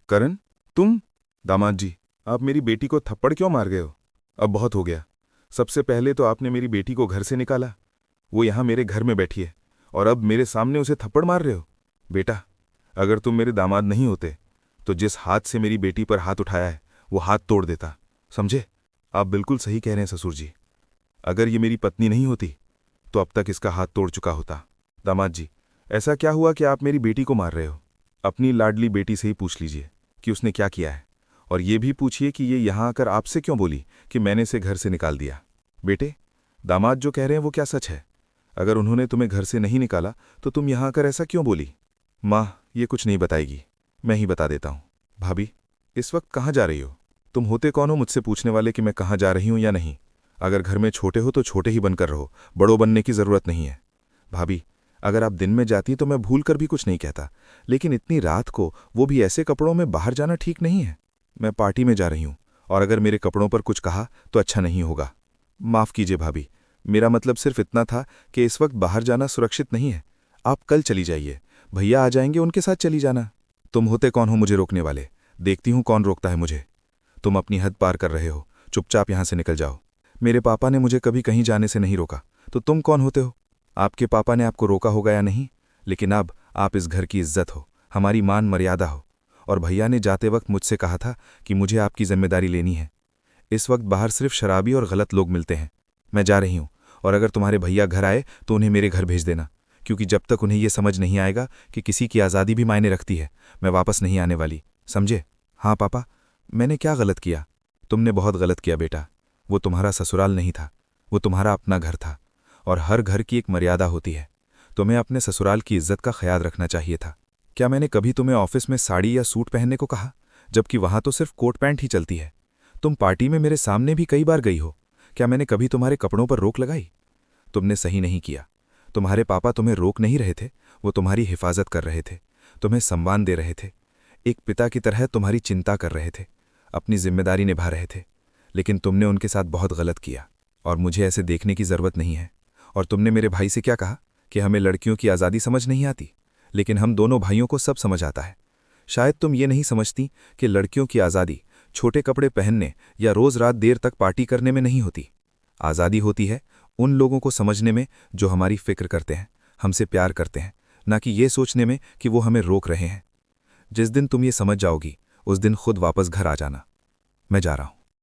करण, तुम? दामाद जी, आप मेरी बेटी को थप्पड़ क्यों मार गए हो? अब बहुत हो गया। सबसे पहले तो आपने मेरी बेटी को घर से निकाला, वो यहाँ मेरे घर में बैठी है, और अब मेरे सामने उसे थप्पड़ मार रहे हो। बेटा, अगर तुम मेरे दामाद नहीं होते तो जिस हाथ से मेरी बेटी पर हाथ उठाया है वो हाथ तोड़ देता, समझे? आप बिल्कुल सही कह रहे हैं ससुर जी। अगर ये मेरी पत्नी नहीं होती तो अब तक इसका हाथ तोड़ चुका होता। दामाद जी, ऐसा क्या हुआ कि आप मेरी बेटी को मार रहे हो? अपनी लाडली बेटी से ही पूछ लीजिए कि उसने क्या किया है, और ये भी पूछिए कि ये यहाँ आकर आपसे क्यों बोली कि मैंने इसे घर से निकाल दिया। बेटे, दामाद जो कह रहे हैं वो क्या सच है? अगर उन्होंने तुम्हें घर से नहीं निकाला तो तुम यहाँ आकर ऐसा क्यों बोली? माँ, ये कुछ नहीं बताएगी, मैं ही बता देता हूँ। भाभी, इस वक्त कहाँ जा रही हो? तुम होते कौन हो मुझसे पूछने वाले कि मैं कहाँ जा रही हूँ या नहीं? अगर घर में छोटे हो तो छोटे ही बनकर रहो, बड़ों बनने की ज़रूरत नहीं है। भाभी, अगर आप दिन में जाती तो मैं भूल कर भी कुछ नहीं कहता, लेकिन इतनी रात को, वो भी ऐसे कपड़ों में बाहर जाना ठीक नहीं है। मैं पार्टी में जा रही हूँ, और अगर मेरे कपड़ों पर कुछ कहा तो अच्छा नहीं होगा। माफ़ कीजिए भाभी, मेरा मतलब सिर्फ इतना था कि इस वक्त बाहर जाना सुरक्षित नहीं है। आप कल चली जाइए, भैया आ जाएंगे, उनके साथ चली जाना। तुम होते कौन हो मुझे रोकने वाले? देखती हूँ कौन रोकता है मुझे। तुम अपनी हद पार कर रहे हो, चुपचाप यहाँ से निकल जाओ। मेरे पापा ने मुझे कभी कहीं जाने से नहीं रोका, तो तुम कौन होते हो? आपके पापा ने आपको रोका होगा या नहीं, लेकिन अब आप इस घर की इज्जत हो, हमारी मान मर्यादा हो। और भैया ने जाते वक्त मुझसे कहा था कि मुझे आपकी जिम्मेदारी लेनी है। इस वक्त बाहर सिर्फ शराबी और गलत लोग मिलते हैं। मैं जा रही हूँ, और अगर तुम्हारे भैया घर आए तो उन्हें मेरे घर भेज देना, क्योंकि जब तक उन्हें यह समझ नहीं आएगा कि किसी की आज़ादी भी मायने रखती है, मैं वापस नहीं आने वाली, समझे? हाँ पापा, मैंने क्या गलत किया? तुमने बहुत गलत किया बेटा। वो तुम्हारा ससुराल नहीं था, वो तुम्हारा अपना घर था, और हर घर की एक मर्यादा होती है। तुम्हें अपने ससुराल की इज्जत का ख्याल रखना चाहिए था। क्या मैंने कभी तुम्हें ऑफिस में साड़ी या सूट पहनने को कहा, जबकि वहां तो सिर्फ कोट पैंट ही चलती है? तुम पार्टी में मेरे सामने भी कई बार गई हो, क्या मैंने कभी तुम्हारे कपड़ों पर रोक लगाई? तुमने सही नहीं किया। तुम्हारे पापा तुम्हें रोक नहीं रहे थे, वो तुम्हारी हिफाजत कर रहे थे, तुम्हें सम्मान दे रहे थे, एक पिता की तरह तुम्हारी चिंता कर रहे थे, अपनी जिम्मेदारी निभा रहे थे। लेकिन तुमने उनके साथ बहुत गलत किया, और मुझे ऐसे देखने की ज़रूरत नहीं है। और तुमने मेरे भाई से क्या कहा कि हमें लड़कियों की आज़ादी समझ नहीं आती, लेकिन हम दोनों भाइयों को सब समझ आता है। शायद तुम ये नहीं समझती कि लड़कियों की आज़ादी छोटे कपड़े पहनने या रोज़ रात देर तक पार्टी करने में नहीं होती। आज़ादी होती है उन लोगों को समझने में जो हमारी फिक्र करते हैं, हमसे प्यार करते हैं, ना कि ये सोचने में कि वो हमें रोक रहे हैं। जिस दिन तुम ये समझ जाओगी, उस दिन खुद वापस घर आ जाना। मैं जा रहा हूँ।